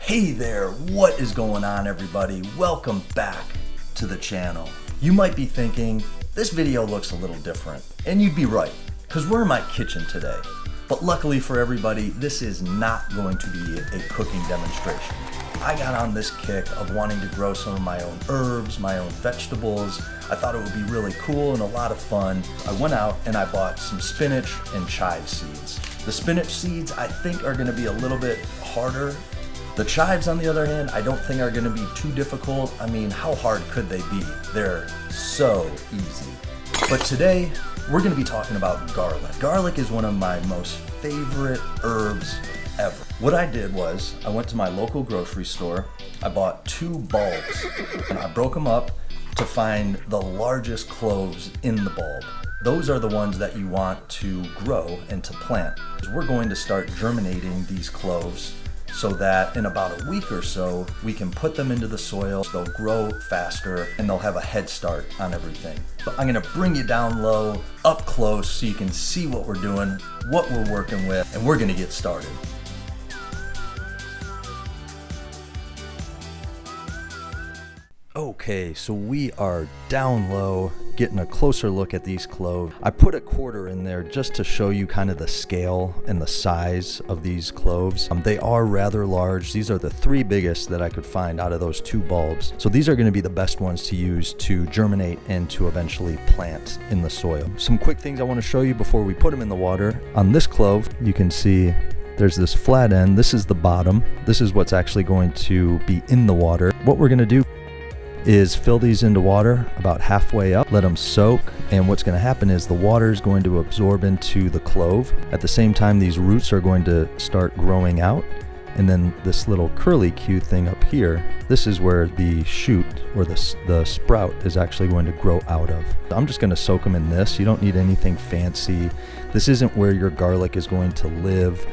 Hey there, what is going on everybody? Welcome back to the channel. You might be thinking, this video looks a little different, and you'd be right, because we're in my kitchen today. But luckily for everybody, this is not going to be a cooking demonstration. I got on this kick of wanting to grow some of my own herbs, my own vegetables. I thought it would be really cool and a lot of fun. I went out and I bought some spinach and chive seeds. The spinach seeds I think are gonna be a little bit harder. The chives, on the other hand, I don't think are gonna be too difficult. I mean, how hard could they be? They're so easy. But today, we're gonna be talking about garlic. Garlic is one of my most favorite herbs ever. What I did was, I went to my local grocery store, I bought 2 bulbs, and I broke them up to find the largest cloves in the bulb. Those are the ones that you want to grow and to plant. We're going to start germinating these cloves so that in about a week or so, we can put them into the soil, they'll grow faster, and they'll have a head start on everything. But I'm gonna bring you down low, up close, so you can see what we're doing, what we're working with, and we're gonna get started. Okay, so we are down low, getting a closer look at these cloves. I put a quarter in there just to show you kind of the scale and the size of these cloves. They are rather large. These are the 3 biggest that I could find out of those 2 bulbs. So these are going to be the best ones to use to germinate and to eventually plant in the soil. Some quick things I want to show you before we put them in the water. On this clove, you can see there's this flat end. This is the bottom. This is what's actually going to be in the water. What we're going to do is fill these into water about halfway up, let them soak, and what's going to happen is the water is going to absorb into the clove. At the same time, these roots are going to start growing out, and then this little curly-Q thing up here, this is where the shoot or the sprout is actually going to grow out of. I'm just going to soak them in this. You don't need anything fancy. This isn't where your garlic is going to live.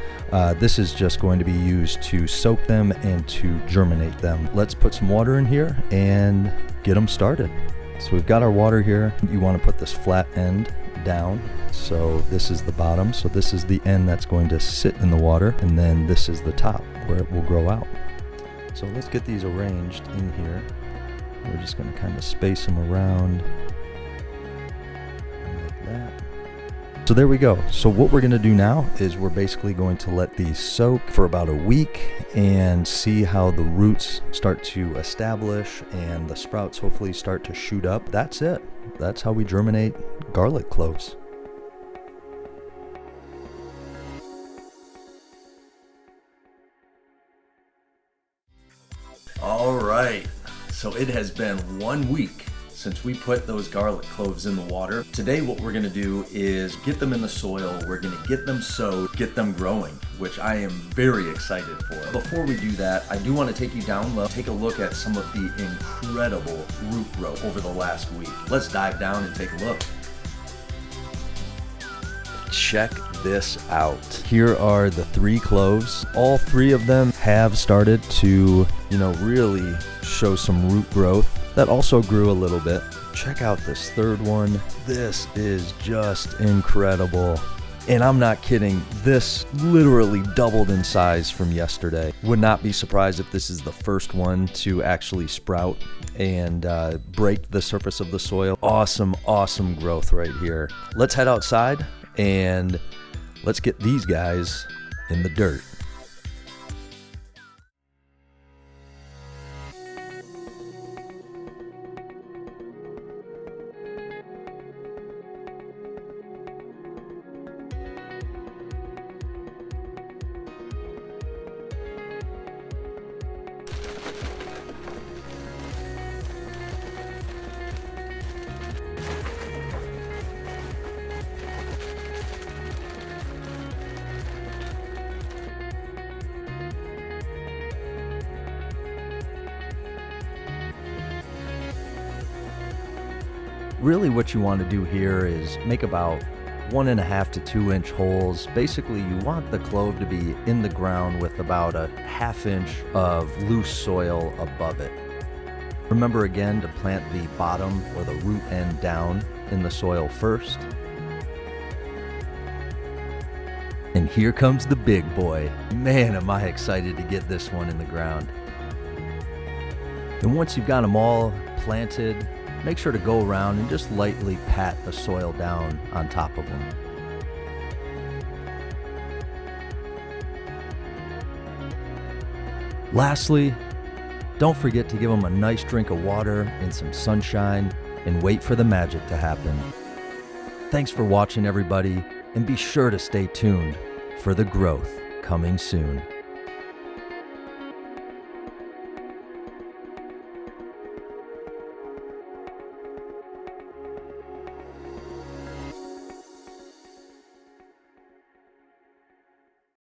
This is just going to be used to soak them and to germinate them. Let's put some water in here and get them started. So we've got our water here. You want to put this flat end down. So this is the bottom. So this is the end that's going to sit in the water. And then this is the top where it will grow out. So let's get these arranged in here. We're just going to kind of space them around like that. So there we go. So what we're going to do now is we're basically going to let these soak for about a week and see how the roots start to establish and the sprouts hopefully start to shoot up. That's it. That's how we germinate garlic cloves. All right, so it has been 1 week since we put those garlic cloves in the water. Today what we're gonna do is get them in the soil, we're gonna get them sowed, get them growing, which I am very excited for. Before we do that, I do wanna take you down low, take a look at some of the incredible root growth over the last week. Let's dive down and take a look. Check this out. Here are the 3 cloves. All 3 of them have started to, really show some root growth. That also grew a little bit. Check out this 3rd one. This is just incredible. And I'm not kidding, this literally doubled in size from yesterday. Would not be surprised if this is the first one to actually sprout and break the surface of the soil. Awesome, awesome growth right here. Let's head outside and let's get these guys in the dirt. Really what you want to do here is make about 1.5 to 2 inch holes. Basically you want the clove to be in the ground with about a 1/2 inch of loose soil above it. Remember again to plant the bottom or the root end down in the soil first. And here comes the big boy. Man, am I excited to get this one in the ground. And once you've got them all planted, make sure to go around and just lightly pat the soil down on top of them. Lastly, don't forget to give them a nice drink of water and some sunshine and wait for the magic to happen. Thanks for watching, everybody, and be sure to stay tuned for the growth coming soon.